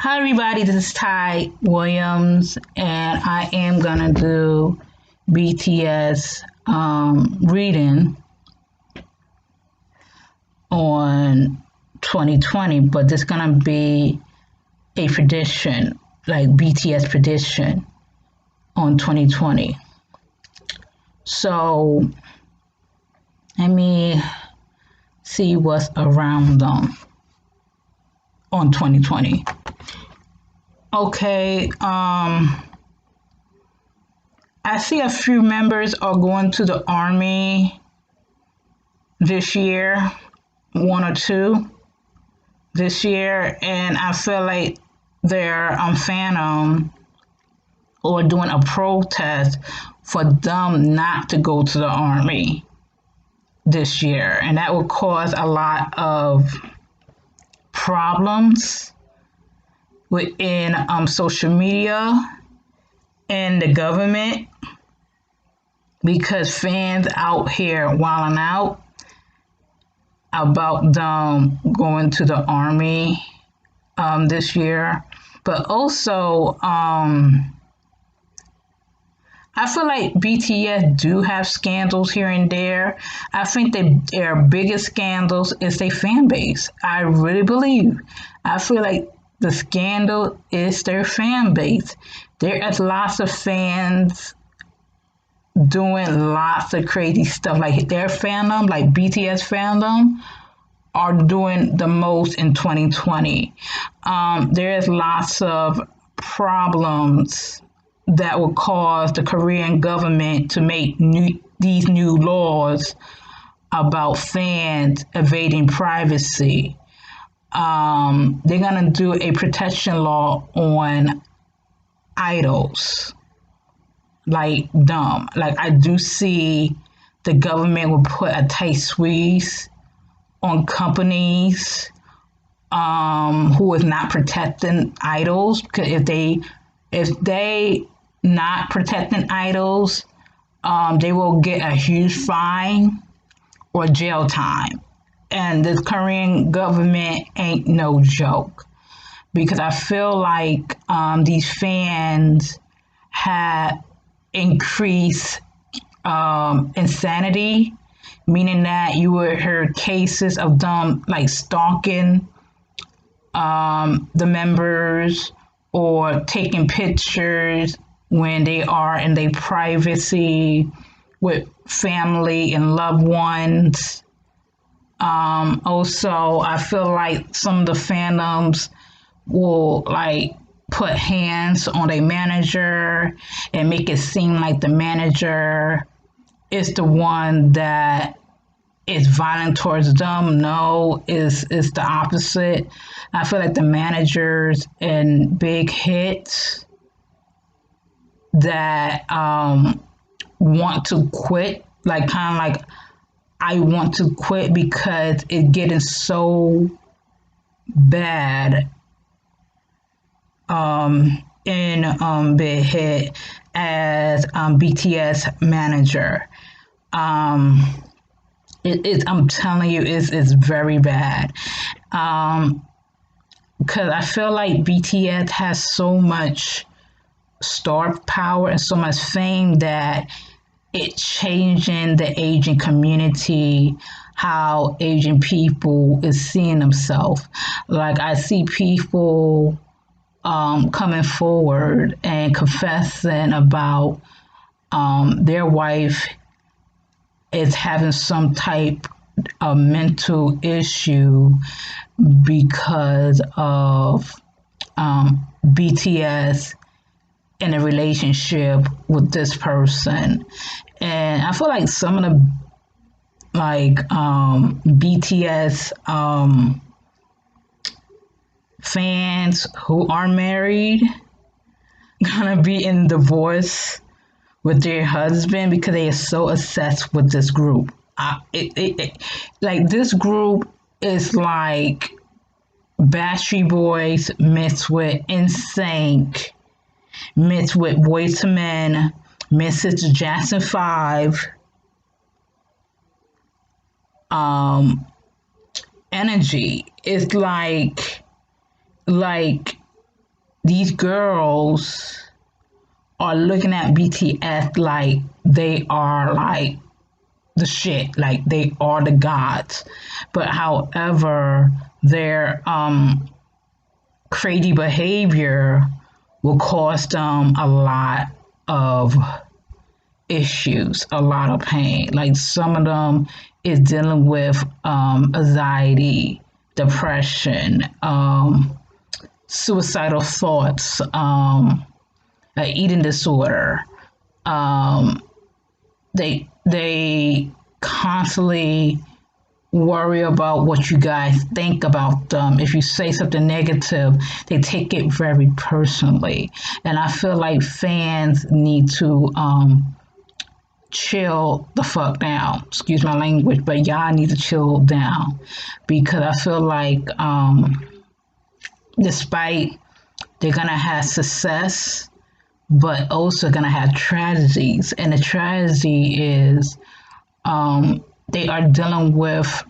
Hi, everybody. This is Ty Williams, and I am gonna do BTS reading on 2020, but this gonna be a prediction, like BTS prediction on 2020. So let me see what's around them on 2020. Okay, I see a few members are going to the army this year, one or two this year, and I feel like they're Phantom or doing a protest for them not to go to the army this year, and that would cause a lot of problems within social media and the government because fans out here wilding out about them going to the army this year. But also, I feel like BTS do have scandals here and there. I think that their biggest scandals is their fan base. I really believe. I feel like the scandal is their fan base. There is lots of fans doing lots of crazy stuff. Like their fandom, like BTS fandom, are doing the most in 2020. There is lots of problems that will cause the Korean government to make these new laws about fans evading privacy. They're gonna do a protection law on idols like them. Like I do see the government will put a tight squeeze on companies who is not protecting idols, because if they not protecting idols, they will get a huge fine or jail time. And the Korean government ain't no joke, because I feel like these fans had increased insanity, meaning that you would hear cases of them like stalking the members or taking pictures when they are in their privacy with family and loved ones. Also, I feel like some of the fandoms will like put hands on a manager and make it seem like the manager is the one that is violent towards them. No, is the opposite. I feel like the managers in big hits that want to quit, like kind of like I want to quit because it's getting so bad in Big Hit as BTS manager. I'm telling you, it's very bad. Because I feel like BTS has so much star power and so much fame that it changing the Asian community, how Asian people is seeing themselves. Like I see people coming forward and confessing about their wife is having some type of mental issue because of BTS in a relationship with this person. And I feel like some of the BTS fans who are married gonna be in divorce with their husband because they are so obsessed with this group. Like this group is like Backstreet Boys mixed with NSYNC, mixed with Boyz II Men, mixed with Jackson 5, energy. It's like these girls are looking at BTS like they are like the shit, like they are the gods. But however, their crazy behavior will cause them a lot of issues, a lot of pain. Like some of them is dealing with anxiety, depression, suicidal thoughts, eating disorder. Um, they constantly worry about what you guys think about them. If you say something negative, they take it very personally. And I feel like fans need to chill the fuck down. Excuse my language, but y'all need to chill down because I feel like despite they're gonna have success, but also gonna have tragedies. And the tragedy is they are dealing with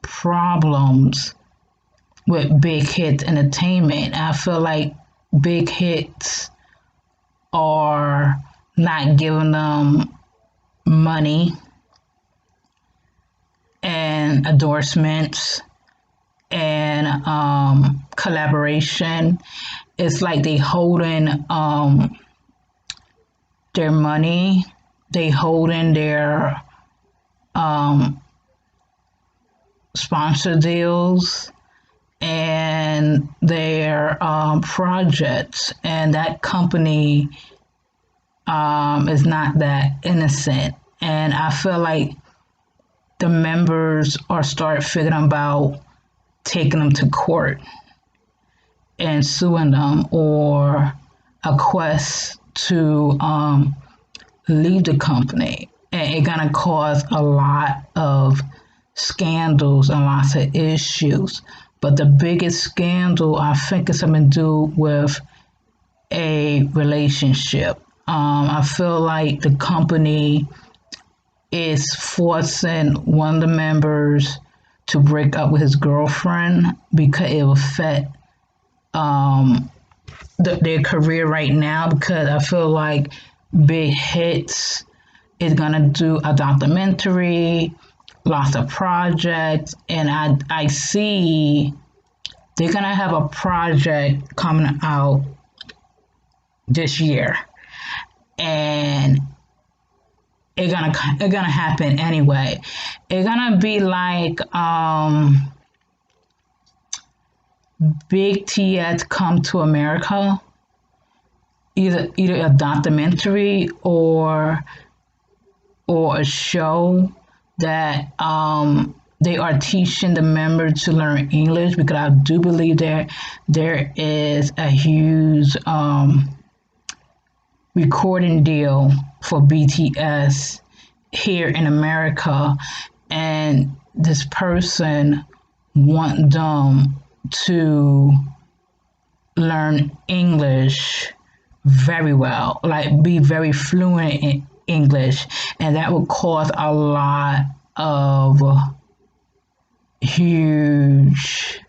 problems with Big Hit Entertainment. I feel like Big Hits are not giving them money and endorsements and collaboration. It's like they holding their money, they holding their sponsor deals and their projects, and that company is not that innocent. And I feel like the members are start figuring about taking them to court and suing them or a quest to leave the company. And it's gonna cause a lot of scandals and lots of issues. But the biggest scandal I think is something to do with a relationship. I feel like the company is forcing one of the members to break up with his girlfriend because it will affect their career right now. Because I feel like Big Hits is gonna do a documentary, lots of projects, and I see they're gonna have a project coming out this year, and it's gonna happen anyway. It's gonna be like Big TS Come to America, either a documentary or a show that they are teaching the members to learn English, because I do believe there is a huge recording deal for BTS here in America, and this person want them to learn English very well, like be very fluent in English, and that would cause a lot of huge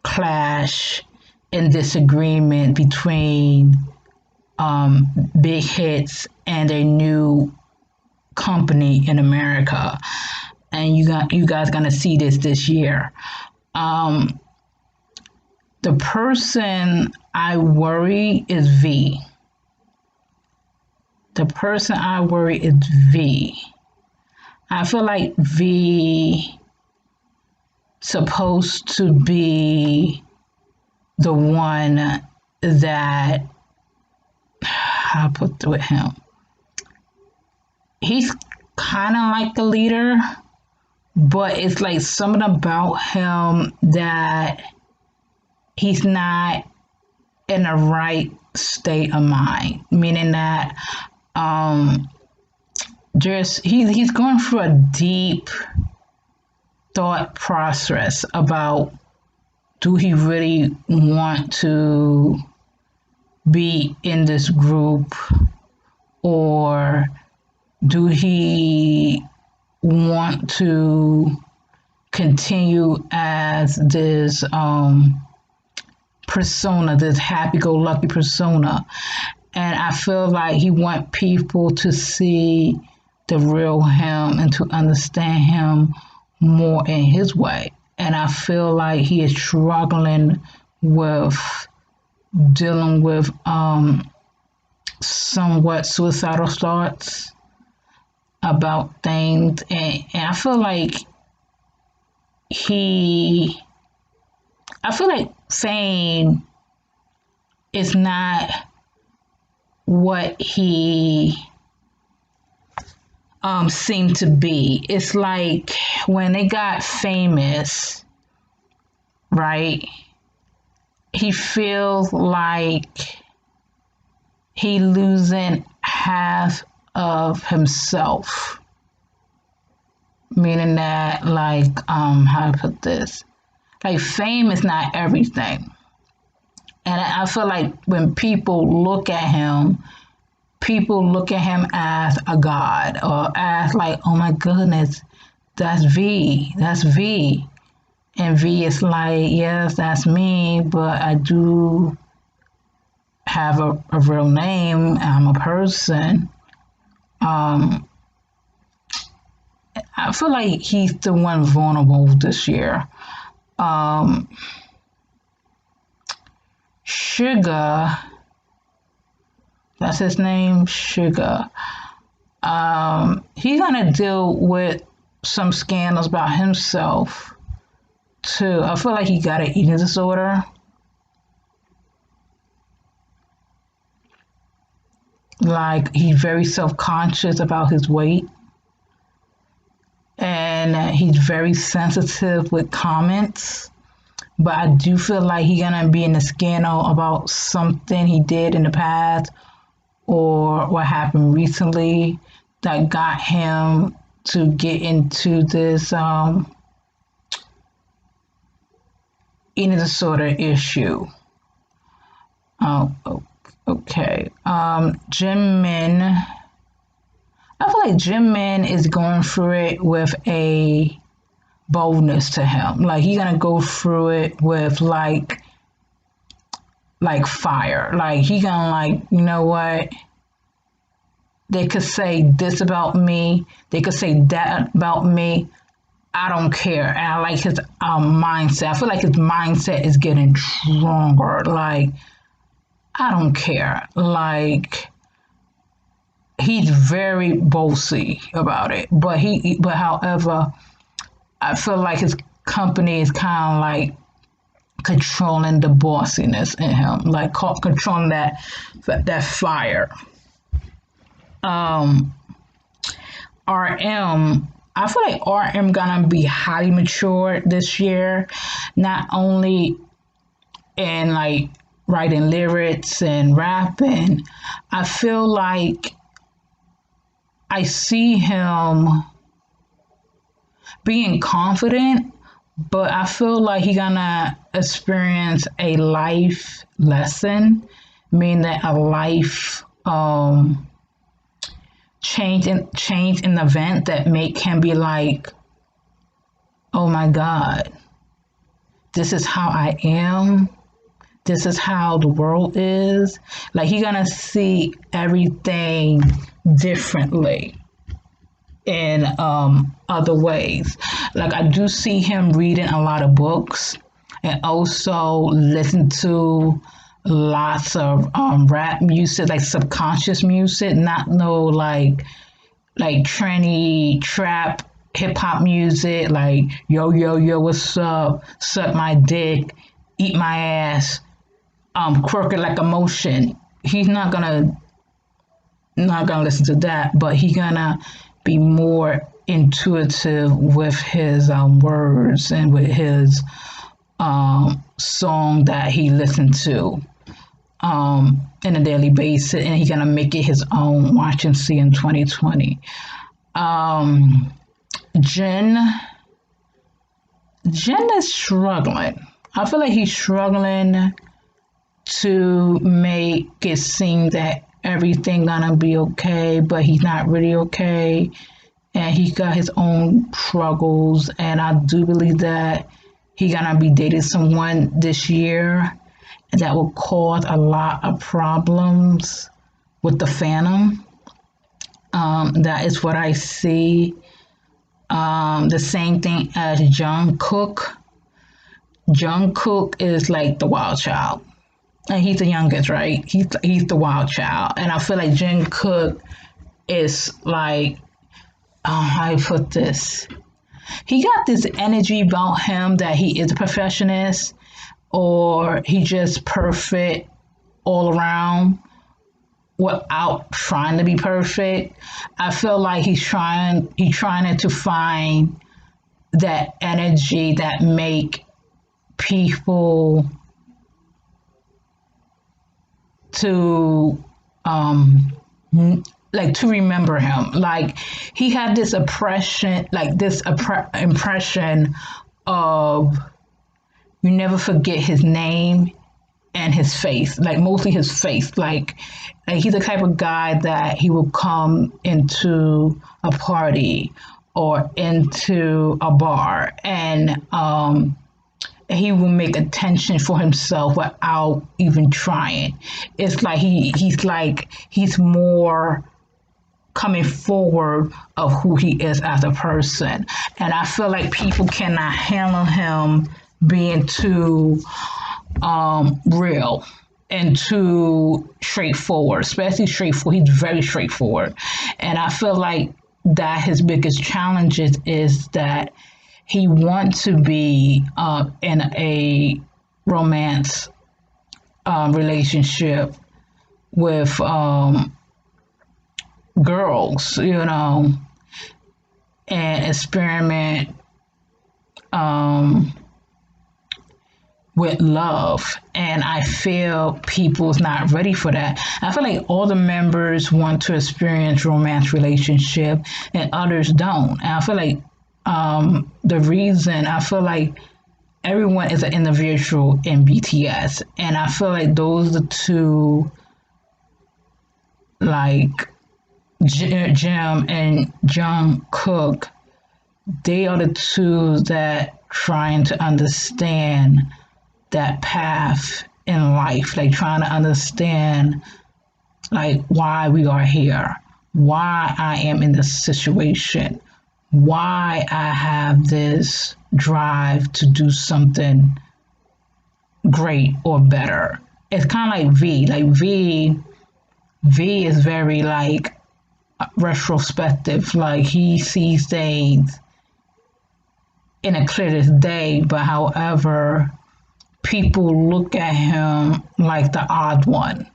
clash and disagreement between Big Hits and their new company in America. And you guys gonna see this year. The person I worry is V. The person I worry is V. I feel like V supposed to be the one that I put with him. He's kind of like the leader, but it's like something about him that he's not in the right state of mind, meaning that he's going through a deep thought process about, do he really want to be in this group, or do he want to continue as this persona, this happy-go-lucky persona. And I feel like he want people to see the real him and to understand him more in his way. And I feel like he is struggling with dealing with somewhat suicidal thoughts about things. And I feel like fame is not what he seemed to be. It's like when they got famous, right? He feels like he losing half of himself. Meaning that, like, how to put this? Like, fame is not everything. And I feel like when people look at him as a god, or as like, oh my goodness, that's V. And V is like, yes, that's me, but I do have a real name. I'm a person. I feel like he's the one vulnerable this year. Sugar, that's his name, Sugar. He's gonna deal with some scandals about himself too. I feel like he got an eating disorder. Like, he's very self-conscious about his weight. And he's very sensitive with comments. But I do feel like he's gonna be in a scandal about something he did in the past or what happened recently that got him to get into this eating disorder issue. Okay. Jimin. I feel like Jimin is going through it with a boldness to him. Like, he's gonna go through it with like fire. Like, he gonna, like, you know what? They could say this about me. They could say that about me. I don't care. And I like his mindset. I feel like his mindset is getting stronger. Like, I don't care. Like, he's very bossy about it. But however, I feel like his company is kind of like controlling the bossiness in him, like controlling that fire. RM, I feel like RM gonna be highly mature this year, not only in like writing lyrics and rapping. I feel like I see him being confident, but I feel like he's gonna experience a life lesson, meaning that a life change in event that make him be like, oh my God, this is how I am. This is how the world is. Like, he's gonna see everything differently in other ways. Like, I do see him reading a lot of books and also listen to lots of rap music, like subconscious music, not no like tranny trap hip hop music, like yo yo yo, what's up, suck my dick, eat my ass, quirky like emotion. He's not gonna listen to that, but he's gonna be more intuitive with his words and with his song that he listened to in a daily basis, and he's gonna make it his own. Watch and see in 2020. Jin is struggling. I feel like he's struggling to make it seem that everything gonna be okay, but he's not really okay, and he got his own struggles. And I do believe that he gonna be dating someone this year, that will cause a lot of problems with the fandom. That is what I see. The same thing as Jungkook. Jungkook is like the wild child. And he's the youngest, right? He's the wild child. And I feel like Jungkook is like, how do I put this? He got this energy about him that he is a perfectionist or he just perfect all around without trying to be perfect. I feel like he's trying to find that energy that make people to like to remember him. Like he had this impression of you never forget his name and his face, like mostly his face. Like he's the type of guy that he will come into a party or into a bar and he will make attention for himself without even trying. It's like he's more coming forward of who he is as a person. And I feel like people cannot handle him being too real and too straightforward, especially straightforward. He's very straightforward. And I feel like that his biggest challenges is that he wants to be in a romance relationship with girls, and experiment with love. And I feel people's not ready for that. I feel like all the members want to experience romance relationship and others don't. And I feel like the reason I feel like everyone is an individual in BTS, and I feel like those are the two, like Jim and Jungkook, they are the two that trying to understand that path in life, like trying to understand like why we are here, why I am in this situation, why I have this drive to do something great or better. It's kind of like V. Like V is very like retrospective. Like he sees things in a clear as day, but however, people look at him like the odd one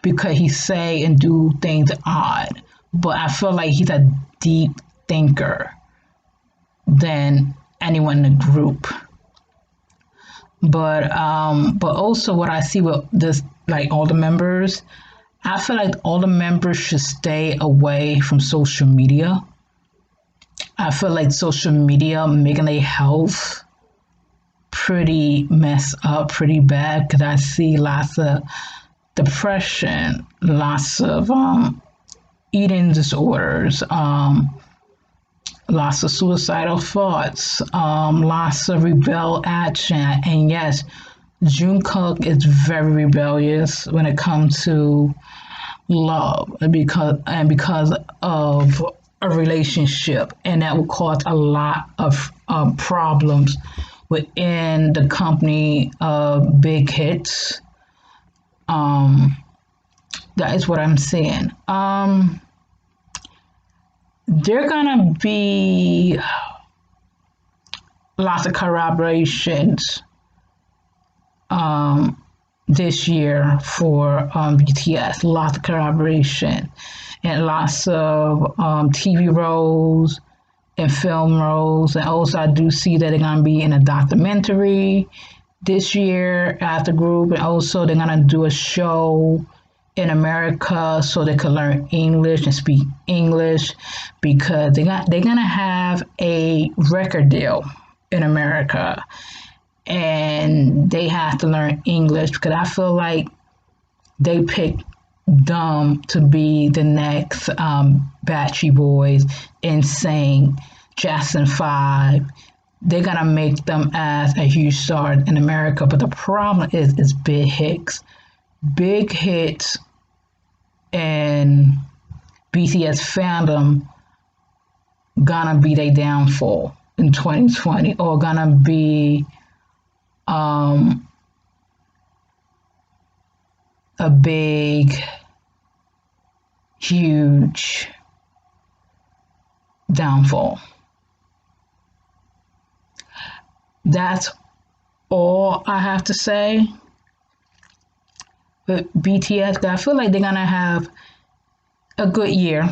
because he say and do things odd. But I feel like he's a deep thinker than anyone in the group. But also what I see with this, like all the members, I feel like all the members should stay away from social media. I feel like social media making their health pretty messed up, pretty bad, because I see lots of depression, lots of eating disorders, lots of suicidal thoughts, lots of rebel action. And yes, Jungkook is very rebellious when it comes to love because of a relationship, and that will cause a lot of problems within the company of Big Hits. That is what I'm saying. There gonna be lots of collaborations this year for BTS. Lots of collaboration and lots of TV roles and film roles. And also I do see that they're gonna be in a documentary this year as a group, and also they're gonna do a show in America so they can learn English and speak English, because they're gonna have a record deal in America and they have to learn English, because I feel like they picked them to be the next Backstreet Boys, NSYNC, Jackson 5, they're gonna make them as a huge star in America. But the problem is big hits. Big hits and BTS fandom gonna be their downfall in 2020, or gonna be um, a big, huge downfall. That's all I have to say with BTS. I feel like they're gonna have a good year,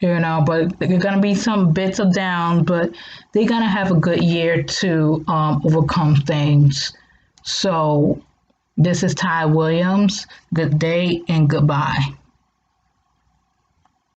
but there are gonna be some bits of down, but they're gonna have a good year to overcome things. So this is Ty Williams. Good day and goodbye.